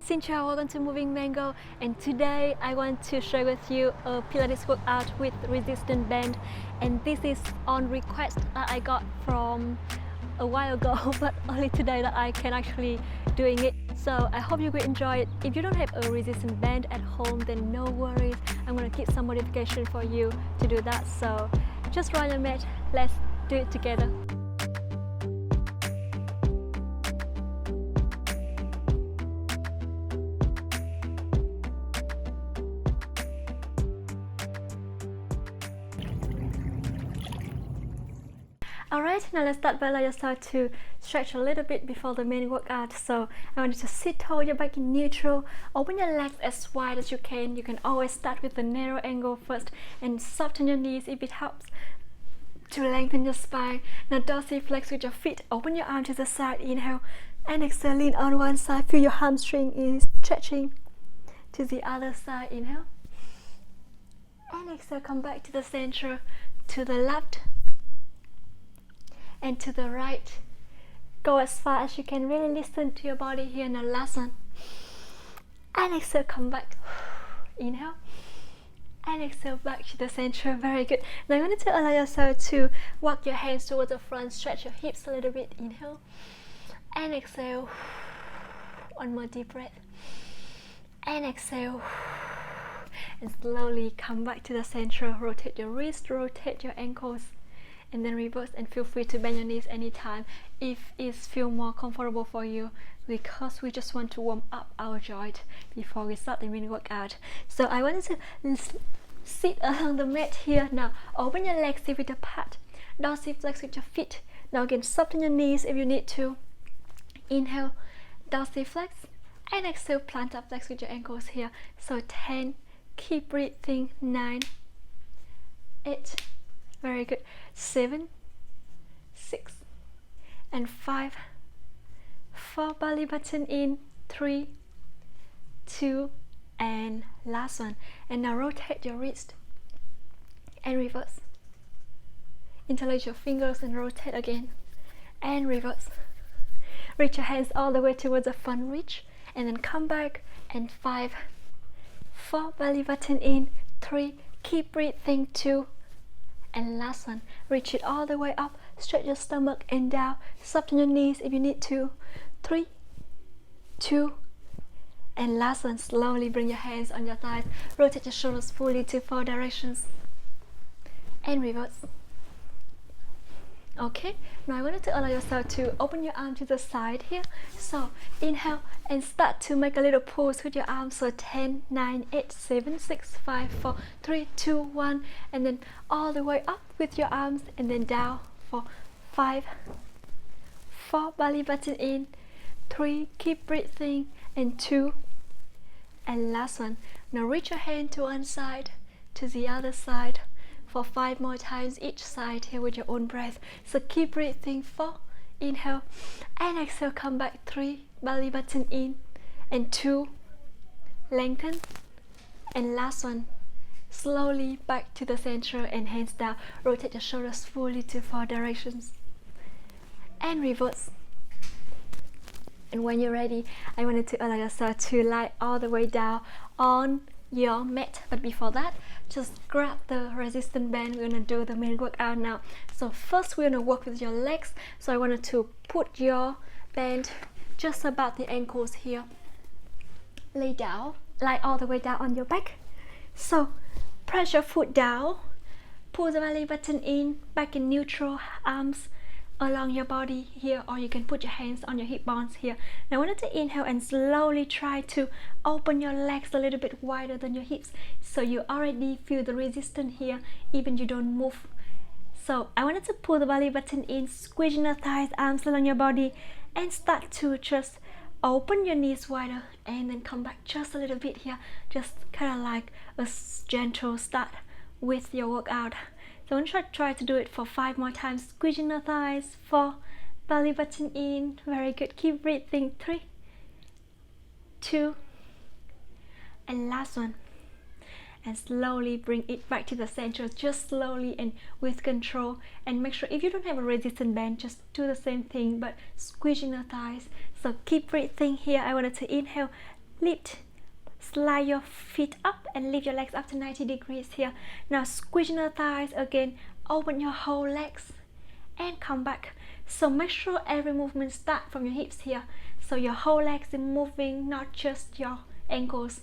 Xin chào, welcome to Moving Mango, and today I want to share with you a Pilates workout with resistance band, and this is on request that I got from a while ago but only today that I can actually doing it. So I hope you will enjoy it. If you don't have a resistance band at home, then no worries, I'm gonna keep some modification for you to do that. So just roll your mat, let's do it together. Alright, now let's start by allowing yourself to stretch a little bit before the main workout. So I want you to sit tall, your back in neutral, open your legs as wide as you can. You can always start with the narrow angle first and soften your knees if it helps to lengthen your spine. Now dorsiflex with your feet, open your arm to the side, inhale, and exhale, lean on one side, feel your hamstring is stretching to the other side, inhale, and exhale, come back to the center, to the left, and to the right. Go as far as you can, really listen to your body here. Now last one, and exhale, come back, inhale, and exhale, back to the center. Very good. Now you want to allow yourself to walk your hands towards the front, stretch your hips a little bit, inhale, and exhale. One more deep breath, and exhale, and slowly come back to the center. Rotate your wrist, rotate your ankles, and then reverse, and feel free to bend your knees anytime if it feels more comfortable for you, because we just want to warm up our joint before we start the mini workout. So I want you to sit along the mat here. Now open your legs, sit with a pad, dorsiflex with your feet. Now again, soften your knees if you need to. Inhale, dorsiflex, and exhale, plantar flex with your ankles here. So 10, keep breathing, 9, 8, very good, 7, 6, and 5, 4, belly button in, 3, 2, and last one. And now rotate your wrist and reverse. Interlace your fingers and rotate again and reverse. Reach your hands all the way towards the front, reach, and then come back, and 5, 4, belly button in, 3, keep breathing, 2, and last one, reach it all the way up, stretch your stomach and down, soften your knees if you need to, 3, 2, and last one, slowly bring your hands on your thighs, rotate your shoulders fully to 4 directions, and reverse. Okay, now I want you to allow yourself to open your arm to the side here. So inhale and start to make a little pulse with your arms. So 10, 9, 8, 7, 6, 5, 4, 3, 2, 1, and then all the way up with your arms, and then down for 5, 4, belly button in, 3, keep breathing, and 2, and last one. Now reach your hand to one side, to the other side, for 5 more times each side here with your own breath. So keep breathing, 4, inhale, and exhale, come back, 3, belly button in, and 2, lengthen, and last one, slowly back to the center and hands down, rotate your shoulders fully to 4 directions, and reverse. And when you're ready, I wanted to allow yourself to lie all the way down on your mat, but before that, just grab the resistance band. We're gonna do the main workout now. So first we're gonna work with your legs. So I wanted to put your band just about the ankles here. Lay down, lie all the way down on your back. So press your foot down, pull the belly button in, back in neutral, arms along your body here, or you can put your hands on your hip bones here. Now I wanted to inhale and slowly try to open your legs a little bit wider than your hips, so you already feel the resistance here even you don't move. So I wanted to pull the belly button in, squeezing the thighs, arms along your body, and start to just open your knees wider, and then come back just a little bit here, just kind of like a gentle start with your workout. So I'm going to try to do it for 5 more times, squeezing the thighs, 4, belly button in, very good, keep breathing, 3, 2, and last one, and slowly bring it back to the center, just slowly and with control. And make sure if you don't have a resistant band, just do the same thing but squeezing the thighs. So keep breathing here. I wanted to inhale, lift, slide your feet up and lift your legs up to 90 degrees here. Now squeezing the thighs again, open your whole legs and come back. So make sure every movement starts from your hips here, so your whole legs is moving, not just your ankles.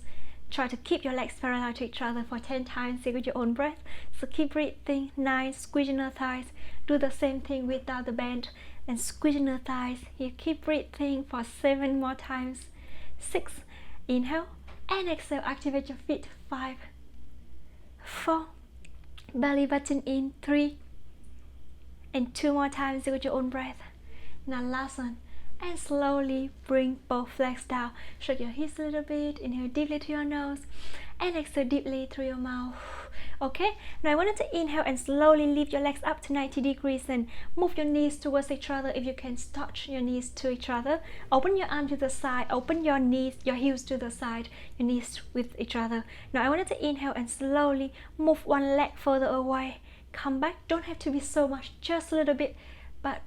Try to keep your legs parallel to each other for 10 times with your own breath. So keep breathing. 9, squeezing the thighs. Do the same thing without the band and squeezing the thighs. You keep breathing for 7 more times. 6, inhale and exhale, activate your feet. 5, 4, belly button in. 3, and 2 more times with your own breath. Now last one, and slowly bring both legs down. Shake your hips a little bit. Inhale deeply through your nose and exhale deeply through your mouth. Okay, now I wanted to inhale and slowly lift your legs up to 90 degrees and move your knees towards each other. If you can touch your knees to each other, open your arm to the side, open your knees, your heels to the side, your knees with each other. Now I wanted to inhale and slowly move one leg further away. Come back. Don't have to be so much, just a little bit, but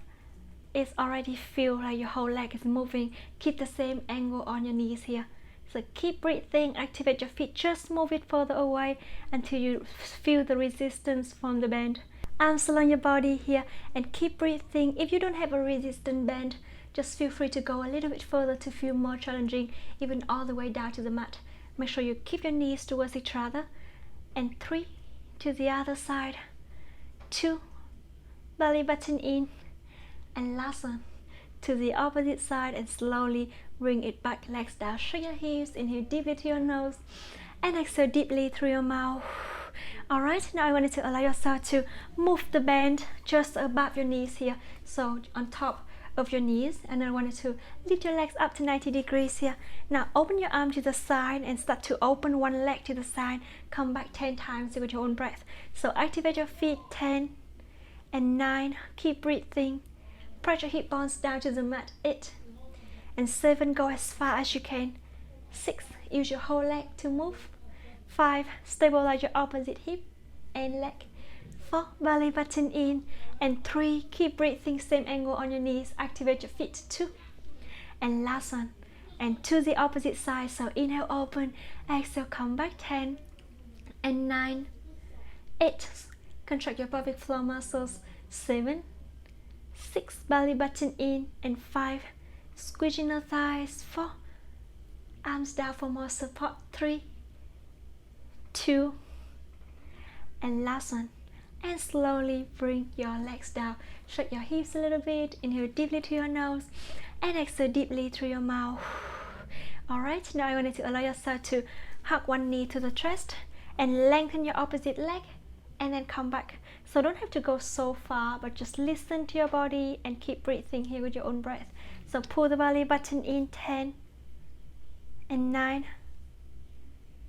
it's already feel like your whole leg is moving. Keep the same angle on your knees here. So keep breathing, activate your feet, just move it further away until you feel the resistance from the band. Arms along your body here and keep breathing. If you don't have a resistant band, just feel free to go a little bit further to feel more challenging, even all the way down to the mat. Make sure you keep your knees towards each other. And 3, to the other side. 2, belly button in. And last one, to the opposite side and slowly bring it back, legs down, shake your hips, inhale deeply through your nose and exhale deeply through your mouth. Alright, now I wanted to allow yourself to move the band just above your knees here, so on top of your knees, and I wanted to lift your legs up to 90 degrees here. Now open your arm to the side and start to open one leg to the side. Come back 10 times with your own breath. So activate your feet. 10 and 9, keep breathing. Press your hip bones down to the mat. 8 and 7, go as far as you can. 6, use your whole leg to move. 5, stabilize your opposite hip and leg. 4, belly button in. And 3, keep breathing, same angle on your knees. Activate your feet. 2, and last one, and to the opposite side. So inhale, open, exhale, come back. 10 and 9, 8, contract your pelvic floor muscles. 7, 6, belly button in. And 5, squeezing the thighs. 4, arms down for more support. 3, 2, and last one, and slowly bring your legs down. Shake your hips a little bit. Inhale deeply through your nose and exhale deeply through your mouth. Alright, now I want you to allow yourself to hug one knee to the chest and lengthen your opposite leg and then come back. So don't have to go so far, but just listen to your body and keep breathing here with your own breath. So pull the belly button in. 10 and 9,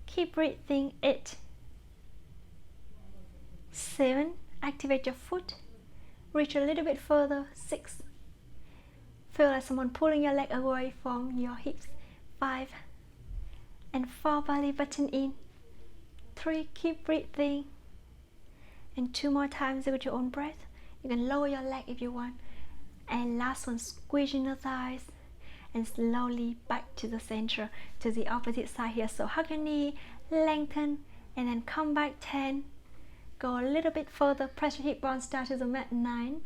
keep breathing. 8, 7, activate your foot, reach a little bit further. 6, feel like someone pulling your leg away from your hips. 5 and 4, belly button in. 3, keep breathing. And 2 more times with your own breath. You can lower your leg if you want. And last one, squeezing the thighs and slowly back to the center, to the opposite side here. So hug your knee, lengthen, and then come back. 10, go a little bit further, press your hip bones down to the mat. 9,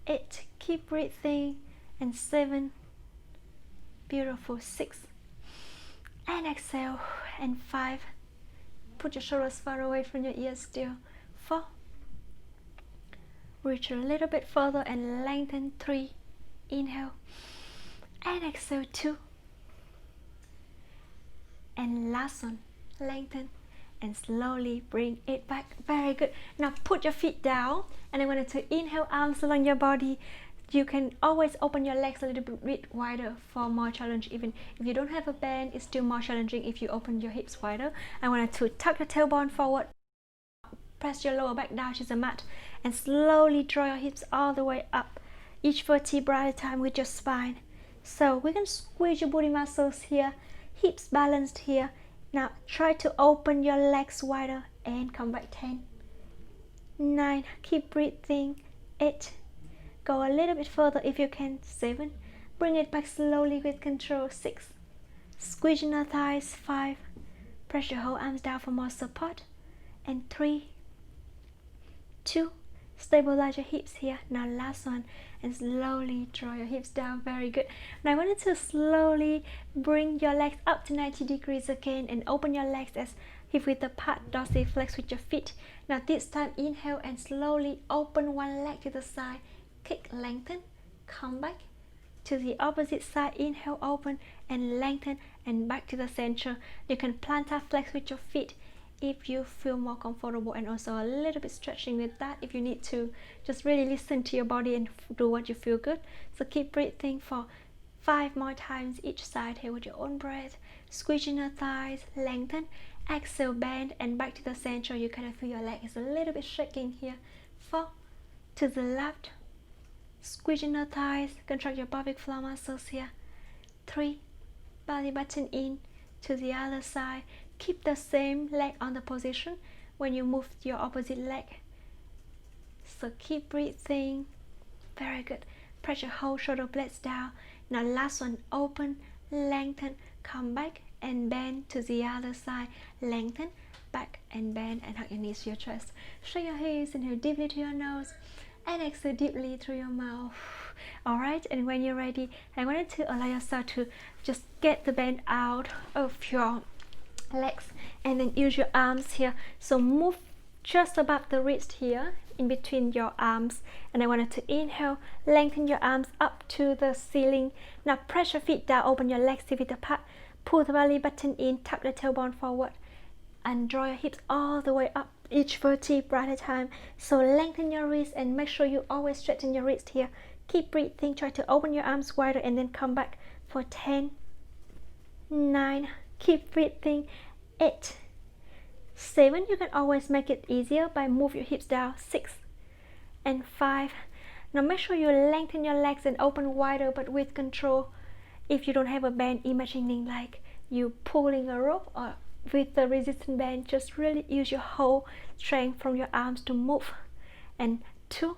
8, keep breathing. And 7, beautiful. 6, and exhale. And 5, put your shoulders far away from your ears still. 4, reach a little bit further and lengthen. 3, inhale and exhale. 2, and last one, lengthen and slowly bring it back. Very good. Now put your feet down and I wanted to inhale, arms along your body. You can always open your legs a little bit wider for more challenge. Even if you don't have a band, it's still more challenging if you open your hips wider. I wanted to tuck your tailbone forward, press your lower back down to the mat and slowly draw your hips all the way up, each vertebra at a time with your spine. So we can squeeze your booty muscles here, hips balanced here. Now try to open your legs wider and come back. 10, 9, keep breathing. 8, go a little bit further if you can. 7, bring it back slowly with control. 6, squeeze your thighs. 5, press your whole arms down for more support. And 3, 2, stabilize your hips here. Now last one, and slowly draw your hips down. Very good. Now I want you to slowly bring your legs up to 90 degrees again and open your legs as hip width apart, dorsiflex with your feet. Now this time inhale and slowly open one leg to the side, kick, lengthen, come back to the opposite side. Inhale, open and lengthen, and back to the center. You can plantar flex with your feet if you feel more comfortable, and also a little bit stretching with that if you need to. Just really listen to your body and do what you feel good. So keep breathing for 5 more times each side here with your own breath. Squeeze your thighs, lengthen, exhale, bend, and back to the center. You kind of feel your leg is a little bit shaking here. 4, to the left, squeeze your thighs, contract your pelvic floor muscles here. 3, belly button in, to the other side. Keep the same leg on the position when you move your opposite leg. So keep breathing. Very good. Press your whole shoulder blades down. Now last one, open, lengthen, come back and bend to the other side. Lengthen, back and bend, and hug your knees to your chest. Shake your hips, inhale deeply to your nose and exhale deeply through your mouth. Alright, and when you're ready, I want you to allow yourself to just get the bend out of your legs and then use your arms here. So move just above the wrist here, in between your arms, and I wanted to inhale, lengthen your arms up to the ceiling. Now press your feet down, open your legs to feet apart, pull the belly button in, tuck the tailbone forward, and draw your hips all the way up, each vertebra at a time. So lengthen your wrist and make sure you always straighten your wrist here. Keep breathing, try to open your arms wider and then come back for 10, 9, keep breathing. 8, 7, you can always make it easier by move your hips down. 6 and 5. Now make sure you lengthen your legs and open wider, but with control. If you don't have a band, imagining like you pulling a rope, or with the resistance band, just really use your whole strength from your arms to move. And 2,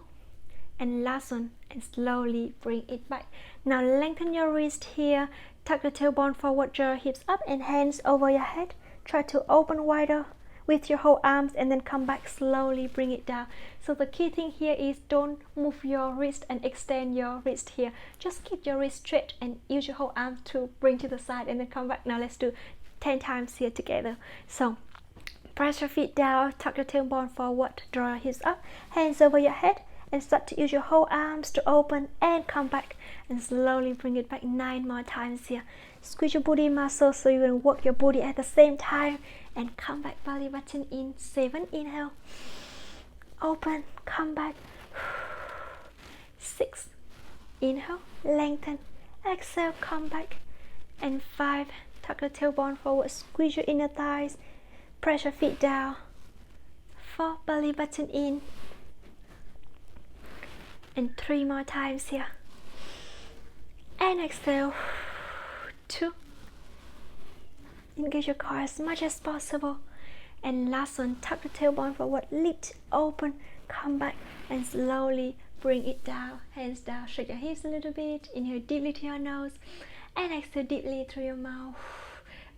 and last one, and slowly bring it back. Now lengthen your wrist here, tuck the tailbone forward, draw your hips up and hands over your head. Try to open wider with your whole arms and then come back slowly, bring it down. So the key thing here is don't move your wrist and extend your wrist here. Just keep your wrist straight and use your whole arm to bring to the side and then come back. Now let's do 10 times here together. So press your feet down, tuck your tailbone forward, draw your hips up, hands over your head, and start to use your whole arms to open and come back and slowly bring it back. 9 more times here. Squeeze your booty muscles so you can work your body at the same time and come back, belly button in. 7, inhale, open, come back. 6, inhale, lengthen, exhale, come back. And 5, tuck the tailbone forward, squeeze your inner thighs, press your feet down. 4, belly button in. And 3 more times here. And exhale. 2, engage your core as much as possible. And last one, tuck the tailbone forward, lift, open, come back, and slowly bring it down, hands down. Shake your hips a little bit, inhale deeply to your nose and exhale deeply through your mouth.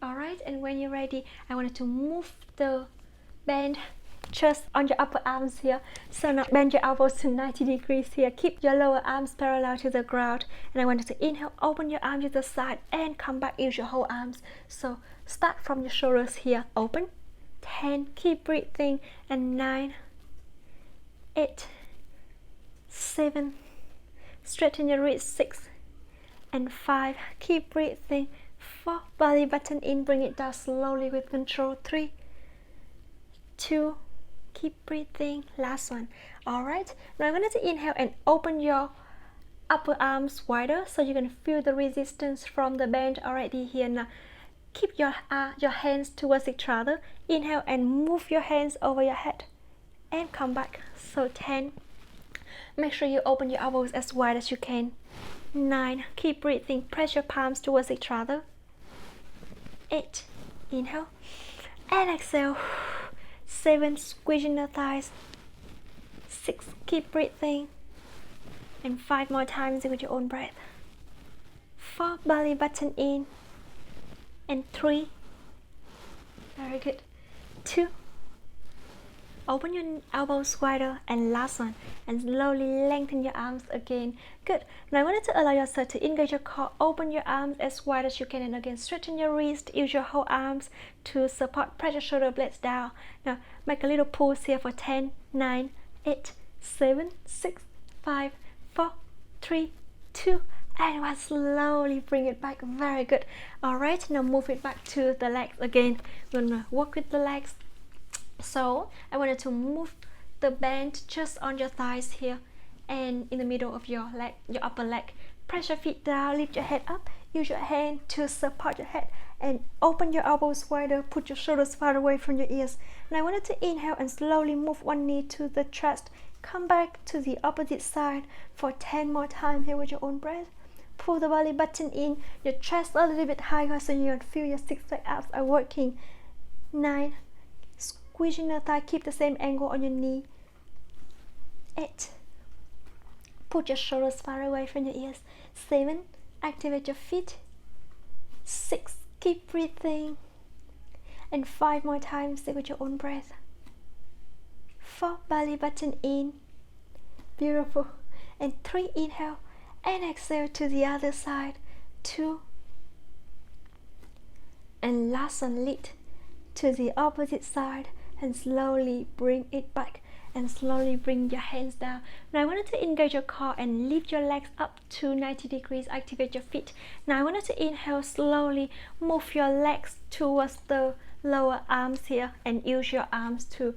Alright, and when you're ready, I wanted to move the band just on your upper arms here. So now bend your elbows to 90 degrees here. Keep your lower arms parallel to the ground. And I want you to inhale, open your arms to the side and come back, use your whole arms. So start from your shoulders here, open. 10, keep breathing. And 9, 8, 7, straighten your wrist. 6 and 5, keep breathing. 4, belly button in, bring it down slowly with control. 3, 2, keep breathing. Last one. Alright, now I'm going to inhale and open your upper arms wider so you can feel the resistance from the band already here. Now keep your hands towards each other. Inhale and move your hands over your head and come back. So 10, make sure you open your elbows as wide as you can. 9, keep breathing, press your palms towards each other. 8, Inhale and exhale. 7, squeezing the thighs. 6, keep breathing. And 5 more times with your own breath. 4, belly button in. And 3, very good. 2, open your elbows wider, and last one, and slowly lengthen your arms again. Good. Now I want you to allow yourself to engage your core, open your arms as wide as you can, and again straighten your wrist, use your whole arms to support, press your shoulder blades down. Now make a little pause here for 10, 9, 8, 7, 6, 5, 4, 3, 2, and 1. Slowly bring it back. Very good. Alright, now move it back to the legs again. We're gonna work with the legs. So I wanted to move the band just on your thighs here and in the middle of your leg, your upper leg. Press your feet down, lift your head up, use your hand to support your head, and open your elbows wider, put your shoulders far away from your ears. Now I wanted to inhale and slowly move one knee to the chest. Come back to the opposite side for 10 more times here with your own breath. Pull the belly button in, your chest a little bit higher so you can feel your 6-pack abs are working. 9, squeezing the thigh, keep the same angle on your knee. 8, put your shoulders far away from your ears. 7, activate your feet. 6, keep breathing. And 5 more times, stay with your own breath. 4, belly button in. Beautiful. And 3, inhale and exhale to the other side. 2, and last one, lift to the opposite side and slowly bring it back, and slowly bring your hands down. Now I wanted to engage your core and lift your legs up to 90 degrees, activate your feet. Now I wanted to inhale, slowly move your legs towards the lower arms here and use your arms to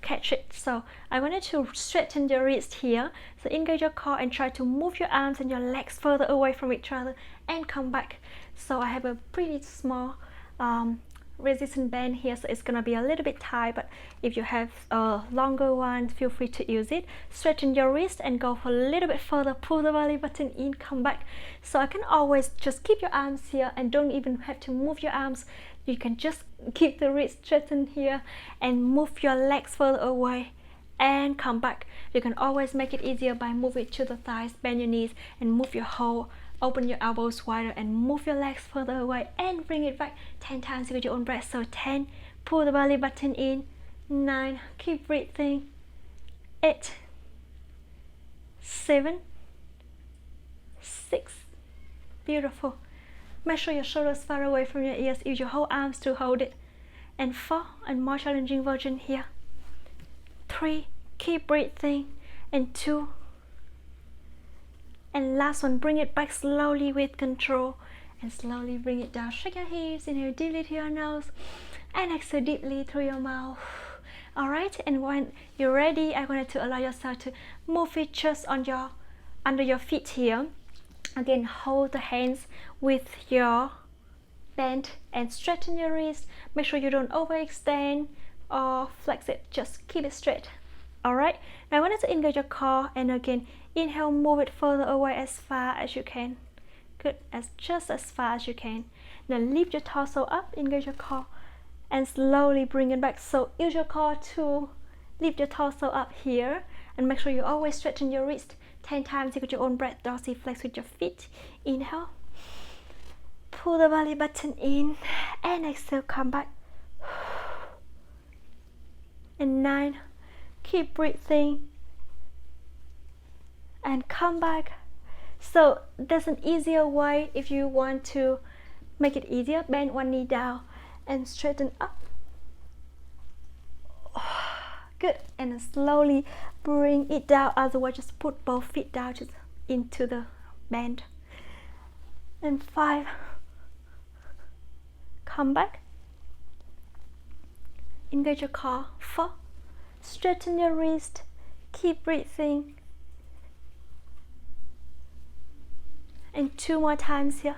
catch it. So I wanted to straighten your wrist here, so engage your core and try to move your arms and your legs further away from each other and come back. So I have a pretty small resistant band here, so it's gonna be a little bit tight, but if you have a longer one, feel free to use it. Straighten your wrist and go for a little bit further, pull the belly button in, come back. So I can always just keep your arms here and don't even have to move your arms. You can just keep the wrist straightened here and move your legs further away and come back. You can always make it easier by moving to the thighs, bend your knees and move your whole, open your elbows wider and move your legs further away and bring it back 10 times with your own breath. So 10, pull the belly button in. 9, keep breathing. 8, 7, 6, beautiful. Make sure your shoulders far away from your ears, use your whole arms to hold it. And 4, and more challenging version here. 3, keep breathing. And 2, and last one, bring it back slowly with control and slowly bring it down. Shake your hips, inhale deeply through your nose and exhale deeply through your mouth. Alright, and when you're ready, I wanted to allow yourself to move it just on your under your feet here. Again, hold the hands with your band and straighten your wrist. Make sure you don't overextend or flex it, just keep it straight. Alright, now I wanted to engage your core and again, inhale, move it further away as far as you can. Good, just as far as you can. Now lift your torso up, engage your core and slowly bring it back. So use your core to lift your torso up here and make sure you always straighten your wrist 10 times with your own breath. Dorsey flex with your feet. Inhale, pull the belly button in and exhale, come back. And 9, keep breathing and come back. So there's an easier way if you want to make it easier. Bend one knee down and straighten up. Good, and then slowly bring it down. Otherwise, just put both feet down just into the bend. And 5, come back. Engage your core. 4, straighten your wrist. Keep breathing. And 2 more times here.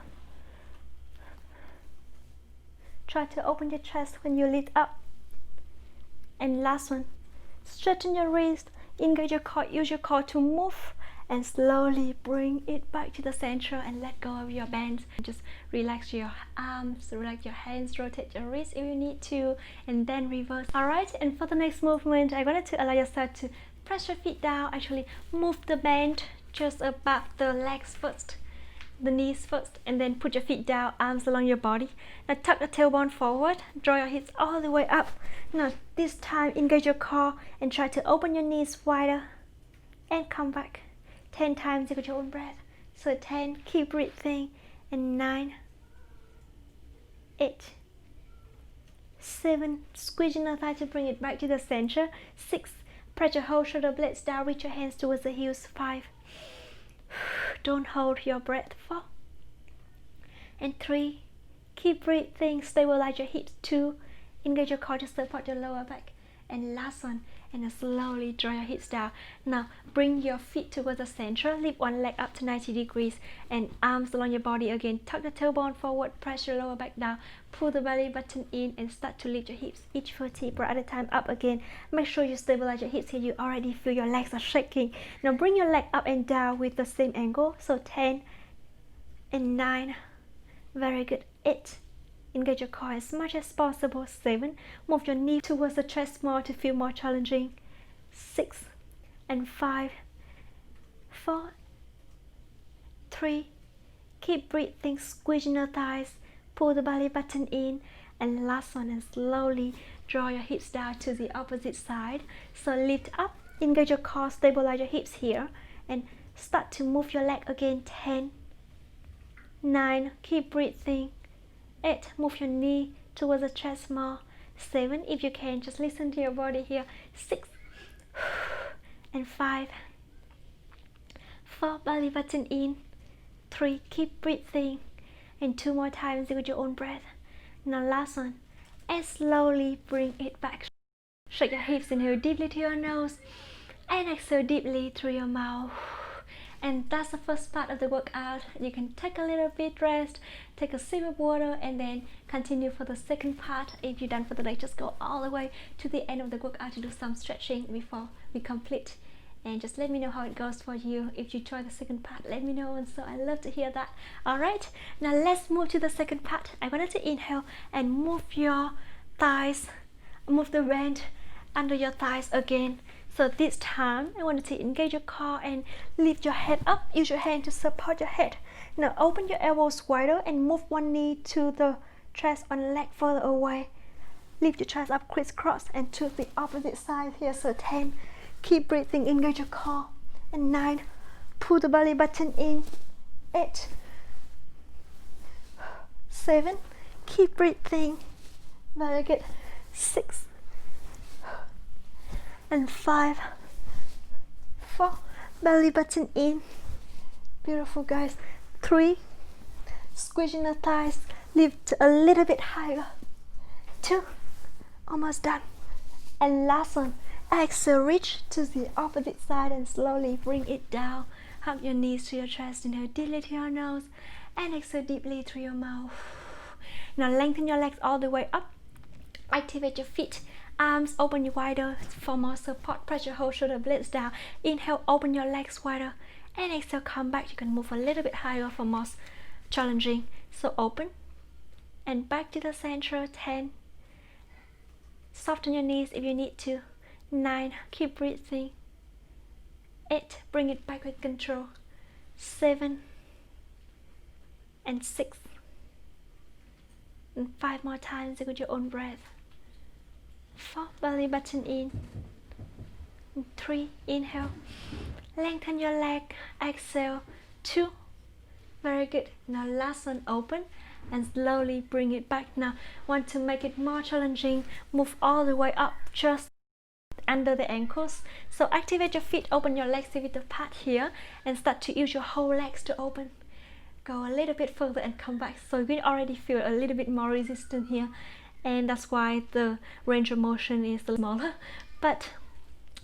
Try to open your chest when you lift up. And last one, straighten your wrist, engage your core, use your core to move and slowly bring it back to the center and let go of your bands. Just relax your arms, relax your hands, rotate your wrists if you need to, and then reverse. Alright, and for the next movement, I wanted to allow yourself to press your feet down, actually move the band just above the legs first, the knees first, and then put your feet down, arms along your body. Now tuck the tailbone forward, draw your hips all the way up. Now this time engage your core and try to open your knees wider and come back 10 times with your own breath. So 10, keep breathing, and 9, 8, 7, squeezing the thigh to bring it back to the center. 6, press your whole shoulder blades down, reach your hands towards the heels. 5, don't hold your breath. 4, and 3, keep breathing, stabilize your hips. 2, engage your core to support your lower back, and last one, and then slowly draw your hips down. Now bring your feet towards the center, lift one leg up to 90 degrees and arms along your body again. Tuck the tailbone forward, press your lower back down, pull the belly button in and start to lift your hips each vertebra at a time up again. Make sure you stabilize your hips here. You already feel your legs are shaking. Now bring your leg up and down with the same angle. So 10 and 9, very good. 8, engage your core as much as possible. 7, move your knee towards the chest more to feel more challenging. 6 and 5, 4, 3, keep breathing, squeezing your thighs, pull the belly button in, and last one, and slowly draw your hips down to the opposite side. So lift up, engage your core, stabilize your hips here, and start to move your leg again. 10, 9, keep breathing. 8, move your knee towards the chest more. 7, if you can, just listen to your body here. 6 and 5, 4, belly button in. 3, keep breathing, and 2 more times with your own breath. Now last one, and slowly bring it back. Shake your hips, inhale deeply to your nose and exhale deeply through your mouth. And that's the first part of the workout. You can take a little bit rest, take a sip of water, and then continue for the second part. If you're done for the day, just go all the way to the end of the workout to do some stretching before we complete. And just let me know how it goes for you. If you try the second part, let me know, and so I love to hear that. Alright, now let's move to the second part. I wanted to inhale and move your thighs, move the band under your thighs again. So this time, I wanted to engage your core and lift your head up. Use your hand to support your head. Now open your elbows wider and move one knee to the chest, one leg further away. Lift your chest up, crisscross, and to the opposite side here. So 10, keep breathing, engage your core. And 9, pull the belly button in. 8, 7, keep breathing. Very good. 6, and 5, 4, belly button in. Beautiful, guys. 3, squeezing the thighs, lift a little bit higher. 2, almost done. And last one, exhale, reach to the opposite side and slowly bring it down. Hug your knees to your chest, inhale deeply to your nose and exhale deeply through your mouth. Now lengthen your legs all the way up. Activate your feet, arms open wider for more support. Press your whole shoulder blades down. Inhale, open your legs wider, and exhale, come back. You can move a little bit higher for more challenging. So open and back to the center. 10, soften your knees if you need to. 9, keep breathing. 8, bring it back with control. 7 and 6, and 5 more times with your own breath. 4, belly button in. 3, inhale, lengthen your leg, exhale. 2, very good. Now last one, open and slowly bring it back. Now want to make it more challenging, move all the way up just under the ankles. So activate your feet, open your legs with the pad here, and start to use your whole legs to open. Go a little bit further and come back. So you can already feel a little bit more resistance here, and that's why the range of motion is smaller, but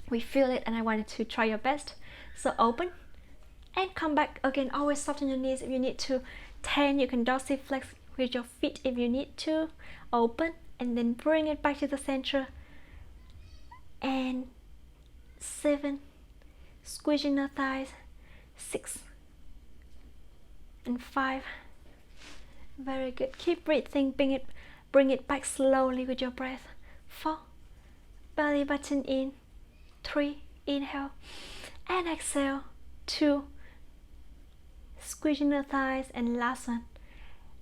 we feel it, and I wanted to try your best. So open and come back again. Always soften your knees if you need to. 10, you can dorsiflex with your feet if you need to. Open and then bring it back to the center. And 7, squeezing the thighs. 6 and 5. Very good. Keep breathing. Bring it back slowly with your breath. 4. Belly button in. 3. Inhale and exhale. 2. Squeezing the thighs, and last one.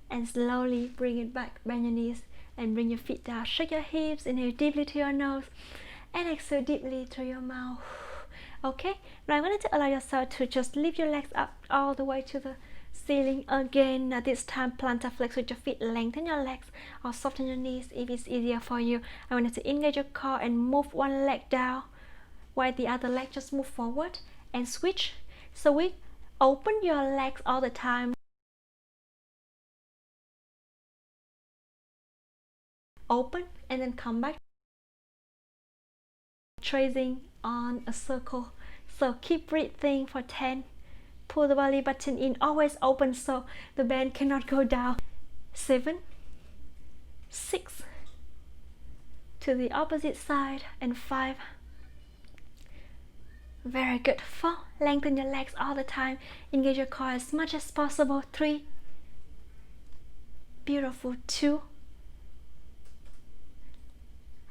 And slowly bring it back. Bend your knees and bring your feet down. Shake your hips. Inhale deeply to your nose and exhale deeply through your mouth. Okay, now I'm going to allow yourself to just lift your legs up all the way to the ceiling again. Now this time plantar flex with your feet, lengthen your legs or soften your knees if it's easier for you. I want you to engage your core and move one leg down while the other leg just move forward and switch. So we open your legs all the time. Open and then come back, tracing on a circle. So keep breathing for 10. Pull the belly button in, always open so the band cannot go down. 7, 6, to the opposite side, and 5. Very good. 4, lengthen your legs all the time, engage your core as much as possible. 3, beautiful. 2,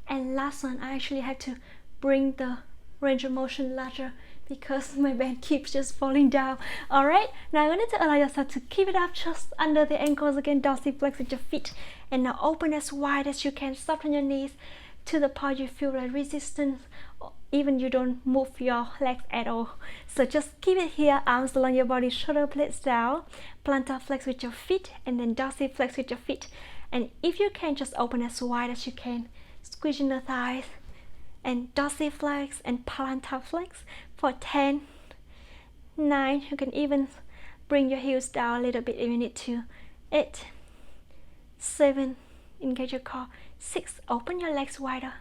and last one. I actually had to bring the range of motion larger because my band keeps just falling down. Alright, now I wanted to allow yourself to keep it up just under the ankles again, dorsiflex with your feet, and now open as wide as you can, soften your knees to the part you feel like resistance, even you don't move your legs at all. So just keep it here, arms along your body, shoulder blades down, plantar flex with your feet, and then dorsiflex with your feet. And if you can, just open as wide as you can, squeezing the thighs, and dorsiflex and plantar flex for 10, 9. You can even bring your heels down a little bit if you need to. 8, 7, engage your core. 6, open your legs wider,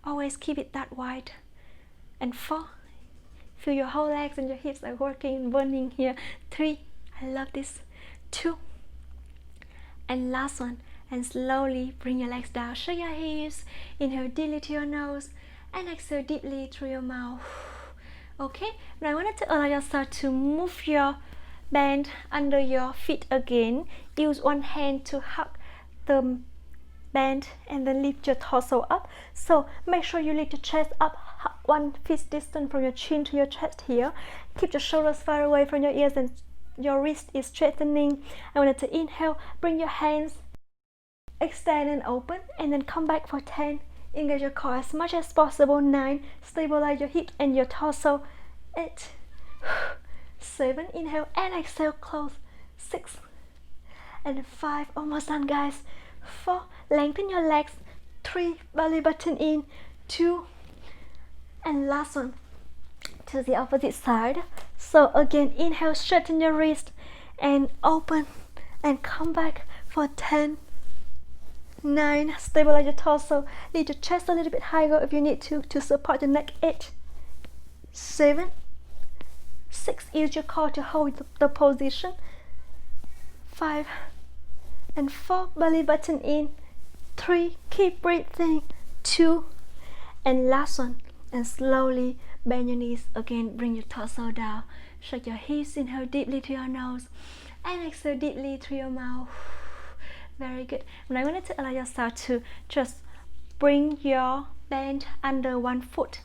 always keep it that wide. And 4, feel your whole legs and your hips are working, burning here. 3, I love this. 2, and last one. And slowly bring your legs down, shake your hips, inhale deeply to your nose and exhale deeply through your mouth. Okay, now I wanted to allow yourself to move your band under your feet again. Use one hand to hug the band and then lift your torso up. So make sure you lift your chest up 1 fist distance from your chin to your chest here. Keep your shoulders far away from your ears and your wrist is straightening. I wanted to inhale, bring your hands, extend and open, and then come back for 10. Engage your core as much as possible. 9, stabilize your hips and your torso. 8, 7, inhale and exhale, close. 6 and 5, almost done guys. 4, lengthen your legs. 3, belly button in. 2, and last one, to the opposite side. So again, inhale, straighten your wrist and open and come back for 10, 9, stabilize your torso, lift your chest a little bit higher if you need to support the neck. 8, 7, 6, use your core to hold the position. 5 and 4, belly button in. 3, keep breathing. 2, and last one, and slowly bend your knees again, bring your torso down, shake your hips, inhale deeply to your nose and exhale deeply through your mouth. Very good. Now I wanted to allow yourself to just bring your band under one foot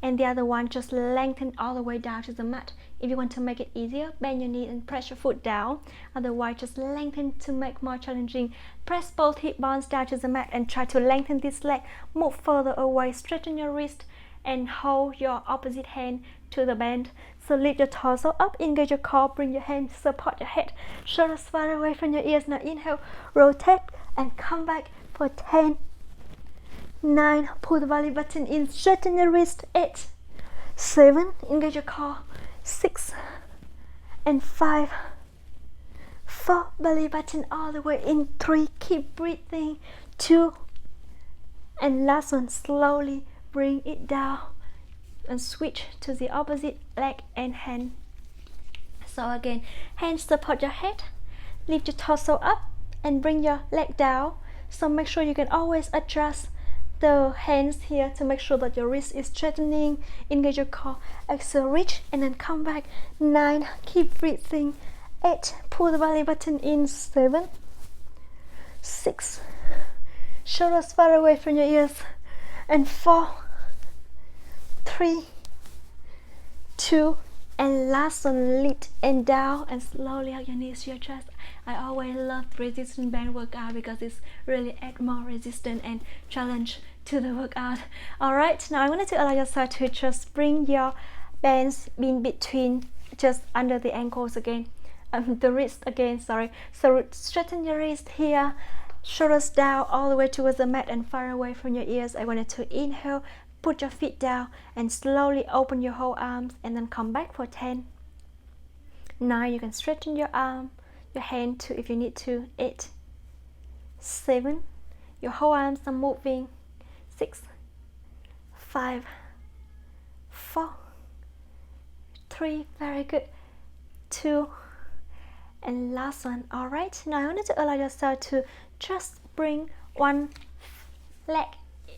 and the other one just lengthen all the way down to the mat. If you want to make it easier, bend your knee and press your foot down. Otherwise, just lengthen to make more challenging. Press both hip bones down to the mat and try to lengthen this leg. Move further away, straighten your wrist and hold your opposite hand to the band. So lift your torso up, engage your core, bring your hands, support your head, shoulders far away from your ears. Now inhale, rotate and come back for 10, 9, pull the belly button in, straighten your wrist. 8, 7, engage your core. 6 and 5, 4, belly button all the way in. 3, keep breathing. 2, and last one, slowly bring it down and switch to the opposite leg and hand. So again, hands support your head, lift your torso up and bring your leg down. So make sure you can always adjust the hands here to make sure that your wrist is straightening. Engage your core. Exhale, reach and then come back. 9, keep breathing. 8, pull the belly button in. 7, 6, shoulders far away from your ears. And 4, 3, 2, and last one, lift and down, and slowly hug your knees to your chest. I always love resistance band workout because it's really add more resistance and challenge to the workout. Alright, now I wanted to allow yourself to just bring your bands in between, just under the ankles again, the wrist again, sorry. So straighten your wrist here, shoulders down all the way towards the mat and far away from your ears. I wanted to inhale, put your feet down and slowly open your whole arms and then come back for 10. 9, you can straighten your arm, your hand too if you need to. 8, 7, your whole arms are moving. 6, 5, 4, 3, very good. 2, and last one. Alright, now I wanted to allow yourself to just bring one leg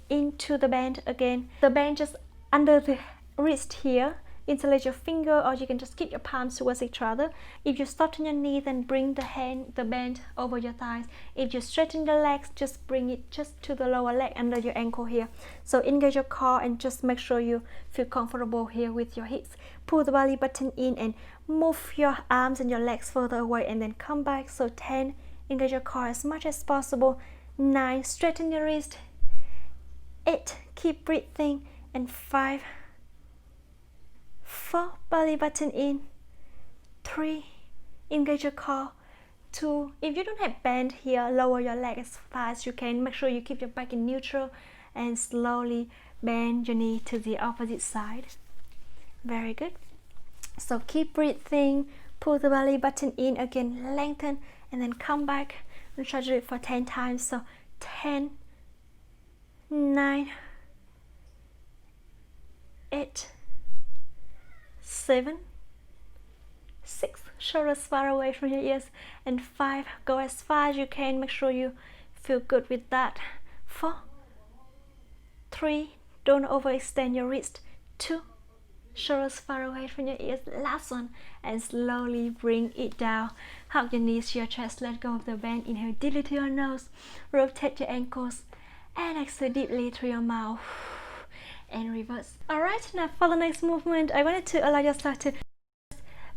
into the band again. The band just under the wrist here. Interlace your finger, or you can just keep your palms towards each other. If you stop on your knee, then bring the band over your thighs. If you straighten your legs, just bring it just to the lower leg under your ankle here. So engage your core and just make sure you feel comfortable here with your hips. Pull the belly button in and move your arms and your legs further away and then come back. So 10, engage your core as much as possible. 9, straighten your wrist. 8, keep breathing. And 5, 4, belly button in. 3, engage your core. 2, if you don't have band here, lower your leg as far as you can. Make sure you keep your back in neutral and slowly bend your knee to the opposite side. Very good. So keep breathing, pull the belly button in again, lengthen and then come back. We'll try to do it for 10 times. So 10, 9, 8, 7, 6, shoulders far away from your ears, and 5, go as far as you can. Make sure you feel good with that. 4, 3, don't overextend your wrist. 2, shoulders far away from your ears. Last one, and slowly bring it down. Hug your knees to your chest, let go of the band. Inhale deeply to your nose, rotate your ankles, and exhale deeply through your mouth. And reverse. Alright, now for the next movement, I wanted to allow yourself to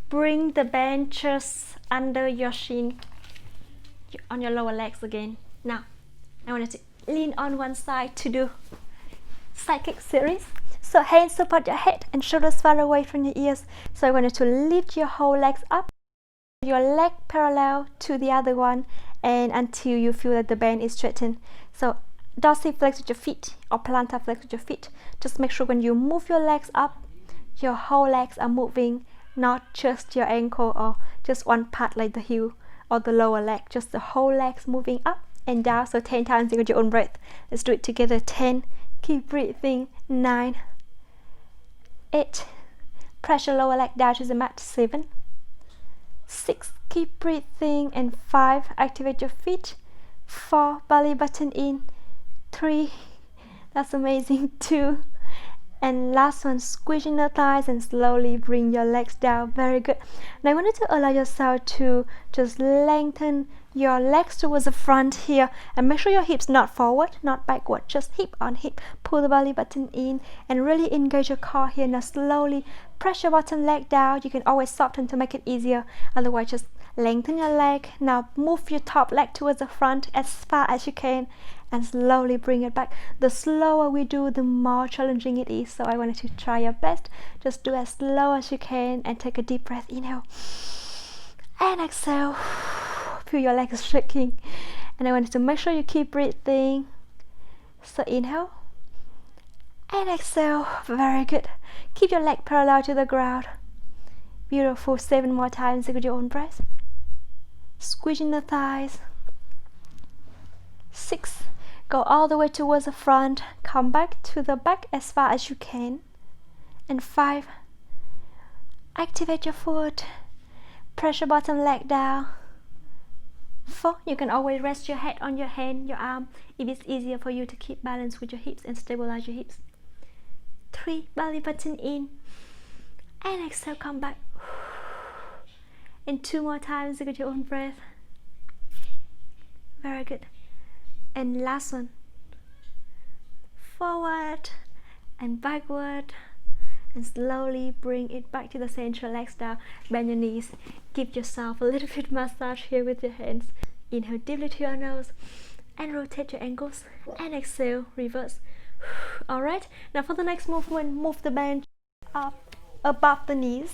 bring the band just under your shin, on your lower legs again. Now, I wanted to lean on one side to do side kick series. So hands support your head and shoulders far away from your ears. So I wanted to lift your whole legs up, your leg parallel to the other one, and until you feel that the band is straightened. So dorsiflex with your feet or plantar flex with your feet. Just make sure when you move your legs up, your whole legs are moving, not just your ankle or just one part like the heel or the lower leg, just the whole legs moving up and down. So 10 times with your own breath. Let's do it together. 10, keep breathing. 9, 8, press your lower leg down to the mat. 7, 6, keep breathing. And 5, activate your feet. 4, belly button in. 3, that's amazing. 2, and last one, squeezing the thighs and slowly bring your legs down. Very good. Now I wanted to allow yourself to just lengthen your legs towards the front here and make sure your hips not forward, not backward, just hip on hip. Pull the belly button in and really engage your core here. Now slowly press your bottom leg down. You can always soften to make it easier, otherwise just lengthen your leg. Now move your top leg towards the front as far as you can and slowly bring it back. The slower we do, the more challenging it is, so I wanted to try your best. Just do as slow as you can and take a deep breath. Inhale and exhale. Feel your legs shaking, and I wanted to make sure you keep breathing. So inhale and exhale. Very good. Keep your leg parallel to the ground. Beautiful. 7 more times with your own breath. Squeezing the thighs. 6, go all the way towards the front, come back to the back as far as you can. And 5, activate your foot, press your bottom leg down. 4, you can always rest your head on your hand, your arm, if it's easier for you to keep balance with your hips and stabilize your hips. 3, belly button in, and exhale, come back. And 2 more times with your own breath. Very good. And last one, forward and backward, and slowly bring it back to the center. Legs down, bend your knees, give yourself a little bit massage here with your hands. Inhale deeply to your nose and rotate your ankles, and exhale, reverse. Alright, now for the next movement, move the band up above the knees,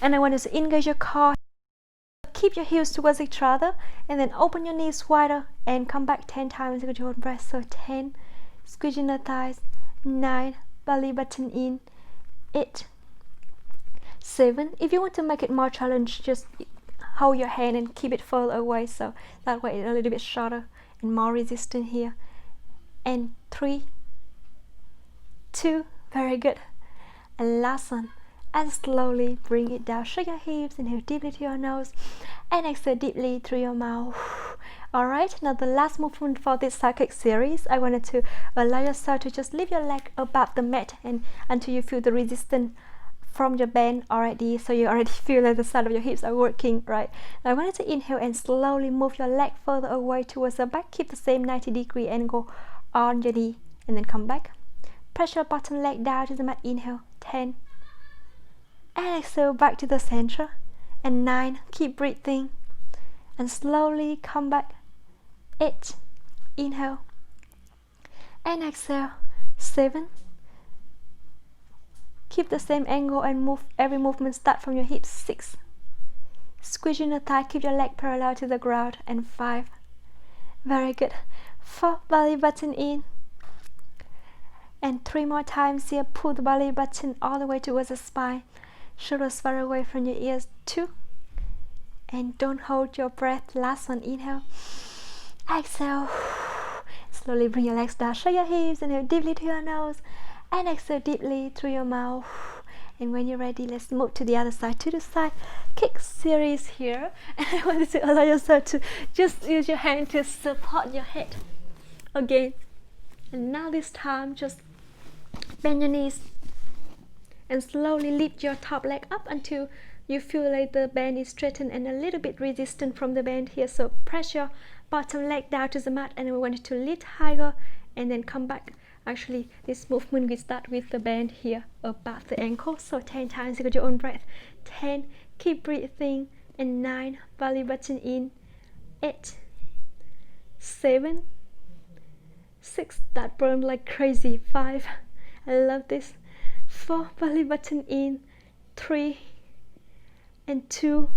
and I want you to engage your core. Keep your heels towards each other, and then open your knees wider and come back 10 times with your own breath. So 10, squeezing the thighs, 9, belly button in, 8, 7. If you want to make it more challenge, just hold your hand and keep it further away, so that way it's a little bit shorter and more resistant here. And 3, 2, very good. And last one, and slowly bring it down. Shake your hips, inhale deeply to your nose, and exhale deeply through your mouth. Alright, now the last movement for this cyclic series, I wanted to allow yourself to just lift your leg above the mat and until you feel the resistance from your band already, so you already feel that the side of your hips are working, right? Now I wanted to inhale and slowly move your leg further away towards the back. Keep the same 90-degree angle on your knee, and then come back. Press your bottom leg down to the mat. Inhale, 10, and exhale back to the center, and 9, keep breathing, and slowly come back. 8, inhale, and exhale. 7, keep the same angle and move. Every movement start from your hips. 6, squeezing the thigh, keep your leg parallel to the ground. And 5, very good. 4, belly button in, and 3 more times here. Pull the belly button all the way towards the spine, shoulders far away from your ears. 2, and don't hold your breath. Last one, inhale, exhale, slowly bring your legs down, shake your hips, inhale deeply to your nose, and exhale deeply through your mouth. And when you're ready, let's move to the other side, to the side kick series here. And I want you to allow yourself to just use your hand to support your head again. And now this time, just bend your knees and slowly lift your top leg up until you feel like the band is straightened and a little bit resistant from the band here. So press your bottom leg down to the mat, and we want you to lift higher and then come back. Actually, this movement we start with the band here above the ankle. So 10 times with your own breath. 10, keep breathing, and 9, belly button in, 8, 7, 6, that burn like crazy. 5, I love this. 4, belly button in, 3, and 2,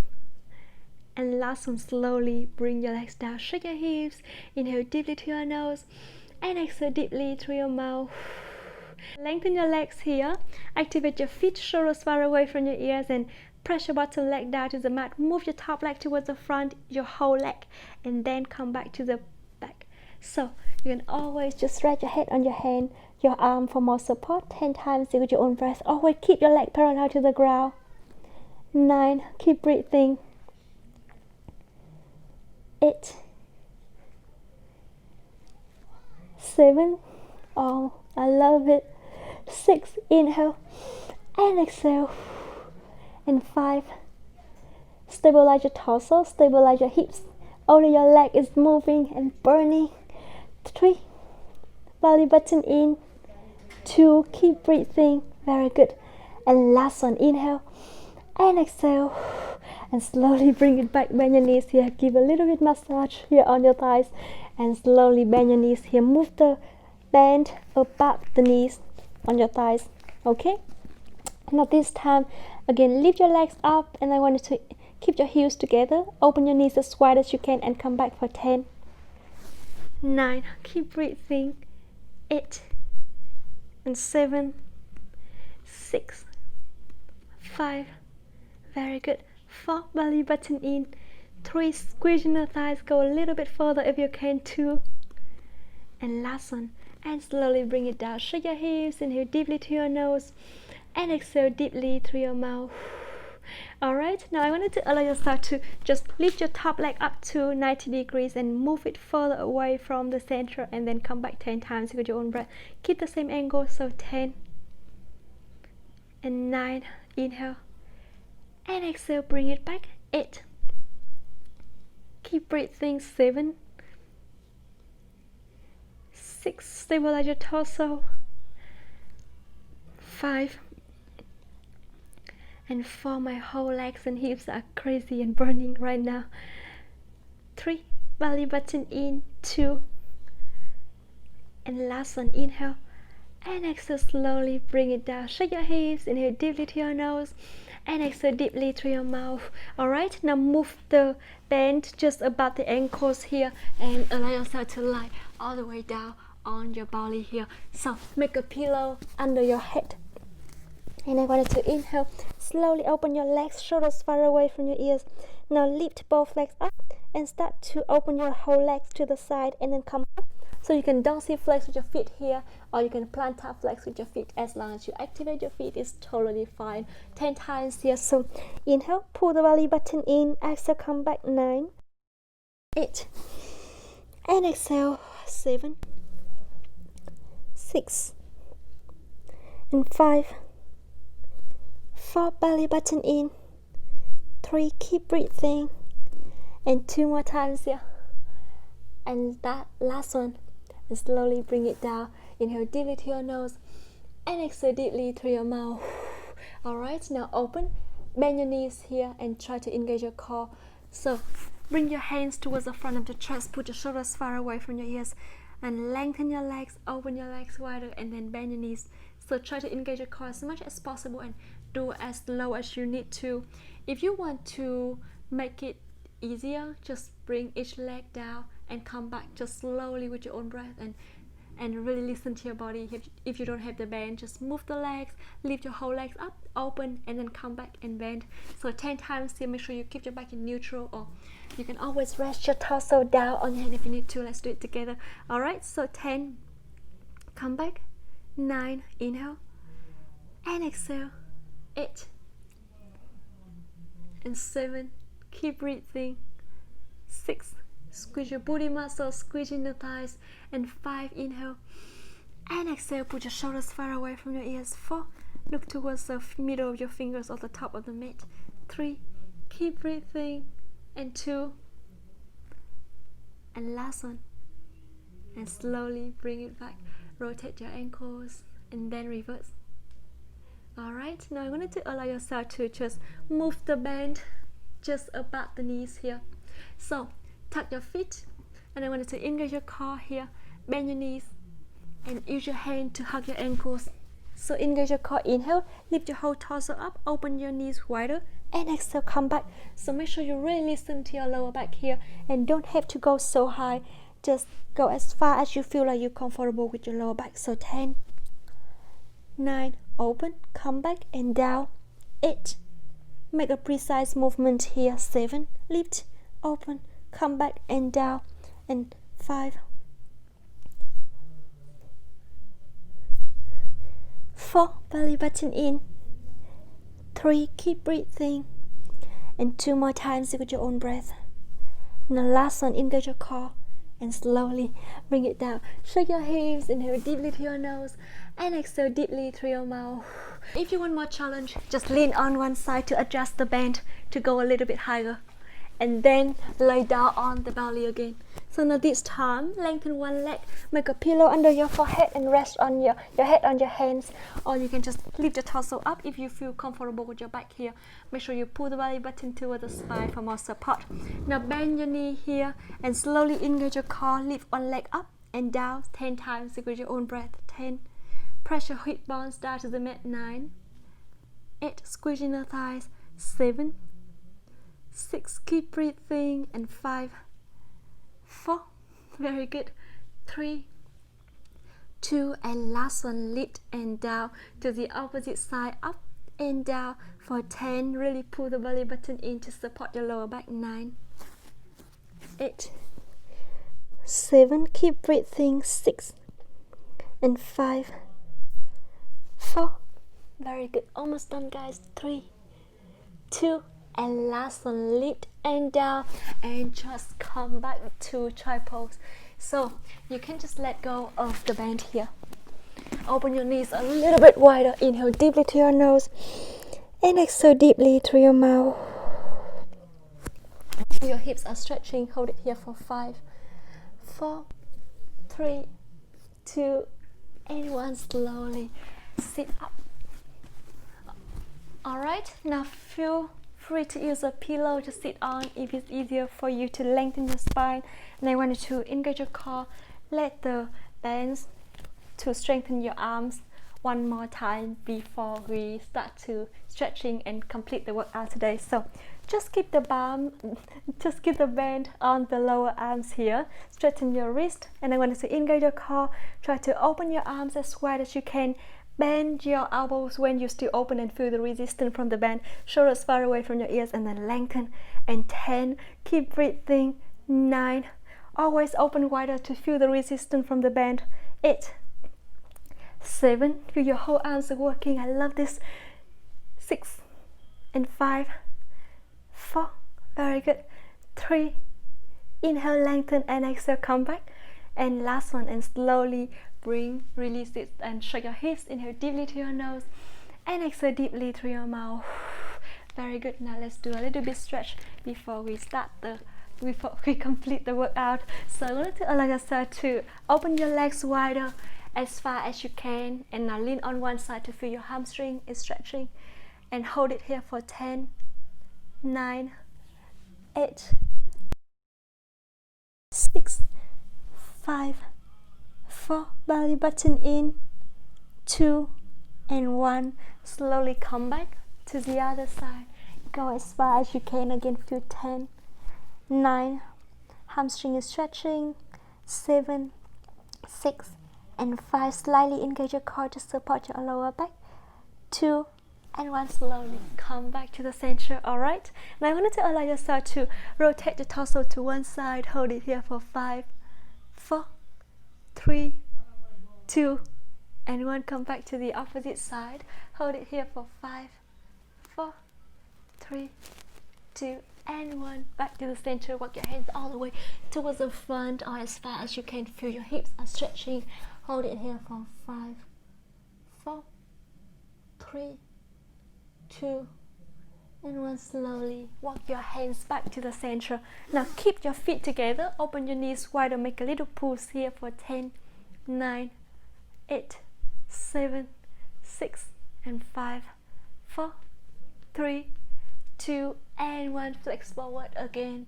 and last one, slowly bring your legs down, shake your hips, inhale deeply to your nose, and exhale deeply through your mouth. Lengthen your legs here, activate your feet, shoulders far away from your ears, and press your bottom leg down to the mat. Move your top leg towards the front, your whole leg, and then come back to the back. So you can always just stretch your head on your hand, your arm for more support. 10 times with your own breath. Always keep your leg parallel to the ground. 9, keep breathing. 8, 7, oh, I love it. 6, inhale and exhale. And 5, stabilize your torso, stabilize your hips. Only your leg is moving and burning. 3, belly button in. 2, keep breathing, very good. And last one, inhale and exhale, and slowly bring it back. Bend your knees here, give a little bit massage here on your thighs, and slowly bend your knees here. Move the band above the knees on your thighs. Okay, now this time again, lift your legs up, and I want you to keep your heels together. Open your knees as wide as you can and come back for 10, 9, keep breathing, 8, and 7, 6, 5, very good. 4, belly button in. 3, squeezing the thighs, go a little bit further if you can. 2, and last one, and slowly bring it down. Shake your hips, inhale deeply to your nose, and exhale deeply through your mouth. All right, now I wanted to allow yourself to just lift your top leg up to 90 degrees and move it further away from the center, and then come back 10 times with your own breath. Keep the same angle, so 10 and 9, inhale, and exhale, bring it back, 8. Keep breathing, 7, 6, stabilize your torso, 5, and 4, my whole legs and hips are crazy and burning right now, 3, belly button in, 2, and last one, inhale, and exhale, slowly bring it down, shake your hips, inhale deeply to your nose, and exhale deeply through your mouth. Alright, now move the band just above the ankles here, and allow yourself to lie all the way down on your belly here. So make a pillow under your head, and I wanted to inhale, slowly open your legs, shoulders far away from your ears. Now lift both legs up and start to open your whole legs to the side, and then come up. So you can dorsal flex with your feet here, or you can plantar flex with your feet. As long as you activate your feet, it's totally fine. 10 times here. So inhale, pull the belly button in, exhale, come back, 9, 8, and exhale, 7, 6, and 5, 4, belly button in, 3, keep breathing, and 2 more times here, and that last one, and slowly bring it down. Inhale deeply to your nose, and exhale deeply through your mouth. Alright, now open, bend your knees here, and try to engage your core. So bring your hands towards the front of the chest, put your shoulders far away from your ears, and lengthen your legs, open your legs wider, and then bend your knees. So try to engage your core as much as possible, and do as low as you need to. If you want to make it easier, just bring each leg down and come back just slowly with your own breath, and really listen to your body. If you don't have the bend, just move the legs, lift your whole legs up, open, and then come back and bend. So 10 times here. Make sure you keep your back in neutral, or you can always rest your torso down on your hand if you need to. Let's do it together. Alright, so 10, come back, 9, inhale, and exhale, 8, and 7, keep breathing, 6, squeeze your booty muscles, squeezing the thighs, and 5, inhale, and exhale, put your shoulders far away from your ears, 4, look towards the middle of your fingers or the top of the mat, 3, keep breathing, and 2, and last one, and slowly bring it back, rotate your ankles, and then reverse. Alright, now I wanted to allow yourself to just move the band just above the knees here. So tuck your feet, and I wanted to engage your core here, bend your knees, and use your hand to hug your ankles. So engage your core, inhale, lift your whole torso up, open your knees wider, and exhale, come back. So make sure you really listen to your lower back here, and don't have to go so high, just go as far as you feel like you're comfortable with your lower back. So 10, 9, open, come back and down, 8, make a precise movement here, 7, lift, open, come back and down, and 5, 4, belly button in, 3, keep breathing, and 2 more times with your own breath. Now last one, engage your core, and slowly bring it down. Shake your hips, inhale deeply to your nose, and exhale deeply through your mouth. If you want more challenge, just lean on one side to adjust the band to go a little bit higher, and then lay down on the belly again. So now this time, lengthen one leg, make a pillow under your forehead, and rest on your head on your hands, or you can just lift your torso up if you feel comfortable with your back here. Make sure you pull the belly button toward the spine for more support. Now bend your knee here, and slowly engage your core, lift one leg up and down 10 times with your own breath. 10, press your hip bones down to the mat. 9, 8, squeezing the thighs. 7, 6, keep breathing, and 5, 4, very good, 3, 2, and last one, lift and down to the opposite side, up and down for 10. Really pull the belly button in to support your lower back. 9, 8, 7, keep breathing. 6, and 5, 4, very good, almost done guys. 3, 2, and last one, lift and down, and just come back to child pose. So you can just let go of the band here. Open your knees a little bit wider. Inhale deeply to your nose and exhale deeply through your mouth. Your hips are stretching. Hold it here for 5, 4, 3, 2, and 1. Slowly sit up. Alright, now feel free to use a pillow to sit on if it's easier for you to lengthen your spine. And I want you to engage your core. Let the bands to strengthen your arms one more time before we start to stretching and complete the workout today. So just keep the band on the lower arms here. Straighten your wrist, and I want you to engage your core. Try to open your arms as wide as you can. Bend your elbows when you still open and feel the resistance from the band. Shoulders far away from your ears, and then lengthen. And 10, keep breathing. 9, always open wider to feel the resistance from the band. 8, 7, feel your whole arms are working. I love this. 6 and 5, 4, very good. 3, inhale, lengthen, and exhale, come back. And last one, and slowly release it and shake your hips. Inhale deeply to your nose and exhale deeply through your mouth. Very good. Now let's do a little bit stretch before we complete the workout. So I want to allow yourself to open your legs wider as far as you can, and now lean on one side to feel your hamstring is stretching, and hold it here for 10, 9, 8, 6, 5, 4, belly button in, 2, and 1. Slowly come back to the other side. Go as far as you can. Again, feel 10, 9, hamstring is stretching, 7, 6, and 5. Slightly engage your core to support your lower back. 2, and 1. Slowly come back to the center. Alright, now I wanted to allow yourself to rotate the torso to one side. Hold it here for 5, 4, 3, 2, and 1. Come back to the opposite side. Hold it here for 5, 4, 3, 2, and 1. Back to the center. Walk your hands all the way towards the front or as far as you can. Feel your hips are stretching. Hold it here for 5, 4, 3, 2, and 1. Slowly walk your hands back to the center. Now keep your feet together. Open your knees wider. Make a little pulse here for 10, 9, 8, 7, 6, and 5, 4, 3, 2, and 1. Flex forward again,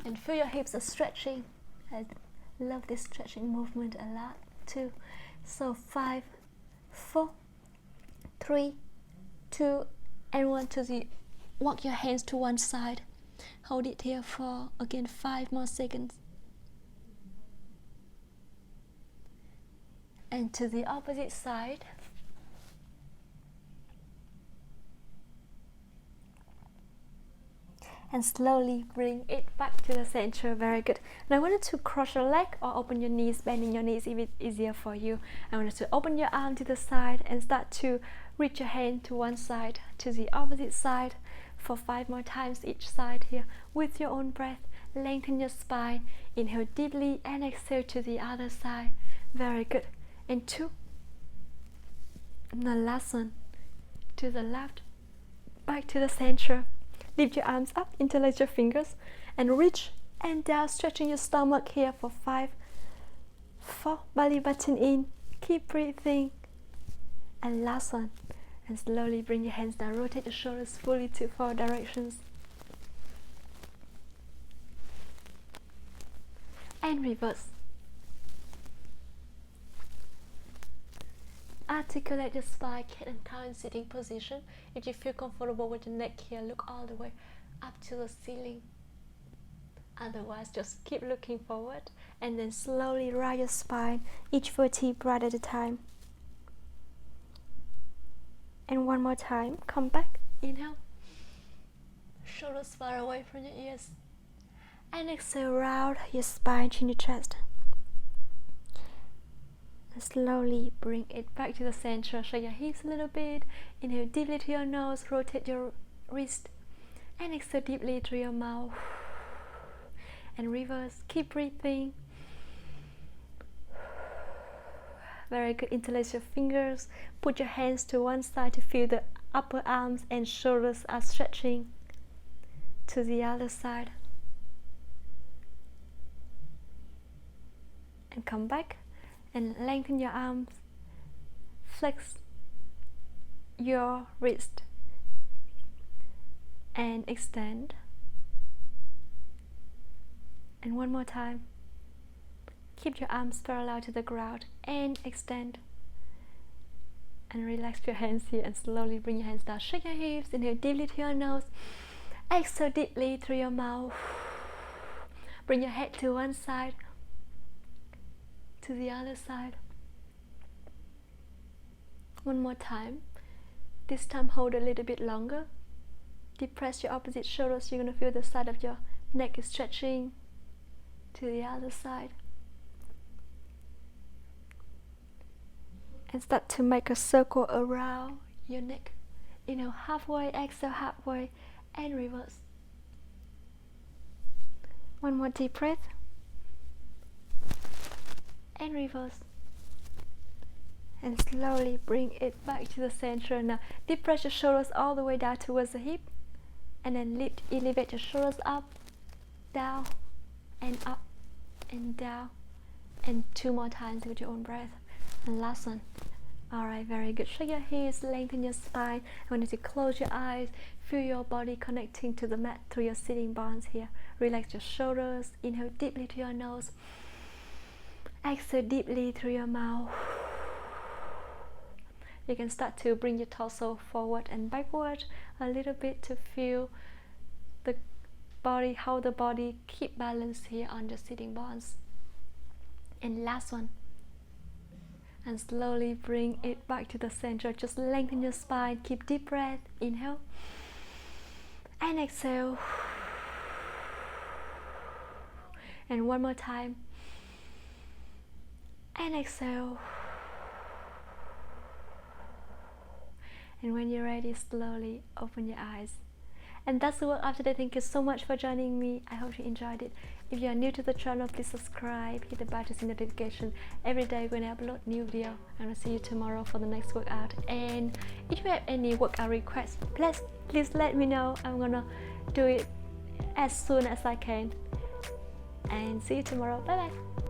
and feel your hips are stretching. I love this stretching movement a lot too. So 5, 4, 3, 2, and 1. Walk your hands to one side. Hold it here for again 5 more seconds. And to the opposite side. And slowly bring it back to the center. Very good. Now I wanted to cross your leg or open your knees, bending your knees if it's easier for you. I wanted to open your arm to the side and start to reach your hand to one side, to the opposite side for 5 more times each side here with your own breath. Lengthen your spine. Inhale deeply and exhale to the other side. Very good. And 2. And the last one. To the left. Back to the center. Lift your arms up, interlace your fingers, and reach and down, stretching your stomach here for 5, 4, belly button in, keep breathing, and last one, and slowly bring your hands down, rotate your shoulders fully to 4 directions, and reverse. Articulate your spine, cat and cow in sitting position. If you feel comfortable with the neck here, look all the way up to the ceiling. Otherwise, just keep looking forward and then slowly rise your spine, each vertebra at a time. And one more time, come back, inhale. Shoulders far away from your ears. And exhale, round your spine, chin to chest. Slowly bring it back to the center. Shake your hips a little bit. Inhale deeply to your nose. Rotate your wrist. And exhale deeply through your mouth. And reverse. Keep breathing. Very good. Interlace your fingers. Put your hands to one side to feel the upper arms and shoulders are stretching. To the other side. And come back and lengthen your arms. Flex your wrist and extend. And one more time. Keep your arms parallel to the ground and extend. And relax your hands here and slowly bring your hands down. Shake your hips. Inhale deeply through your nose. Exhale deeply through your mouth. Bring your head to one side. To the other side. One more time. This time hold a little bit longer. Depress your opposite shoulder so you're going to feel the side of your neck is stretching. To the other side. And start to make a circle around your neck. Inhale halfway, exhale halfway, and reverse. One more deep breath. And reverse. And slowly bring it back to the center. Now depress your shoulders all the way down towards the hip. And then elevate your shoulders up, down, and up, and down. And 2 more times with your own breath. And last one. Alright, very good. Shake your hips, lengthen your spine. I want you to close your eyes. Feel your body connecting to the mat through your sitting bones here. Relax your shoulders. Inhale deeply through your nose. Exhale deeply through your mouth. You can start to bring your torso forward and backward a little bit to feel the body, how the body keep balance here on the sitting bones. And last one. And slowly bring it back to the center. Just lengthen your spine. Keep deep breath. Inhale. And exhale. And one more time. And exhale. And when you're ready, slowly open your eyes. And that's the workout today. Thank you so much for joining me. I hope you enjoyed it. If you are new to the channel, please subscribe, hit the bell to see notification every day when I upload new video. And I'll see you tomorrow for the next workout. And if you have any workout requests, please let me know. I'm gonna do it as soon as I can. And see you tomorrow. Bye bye.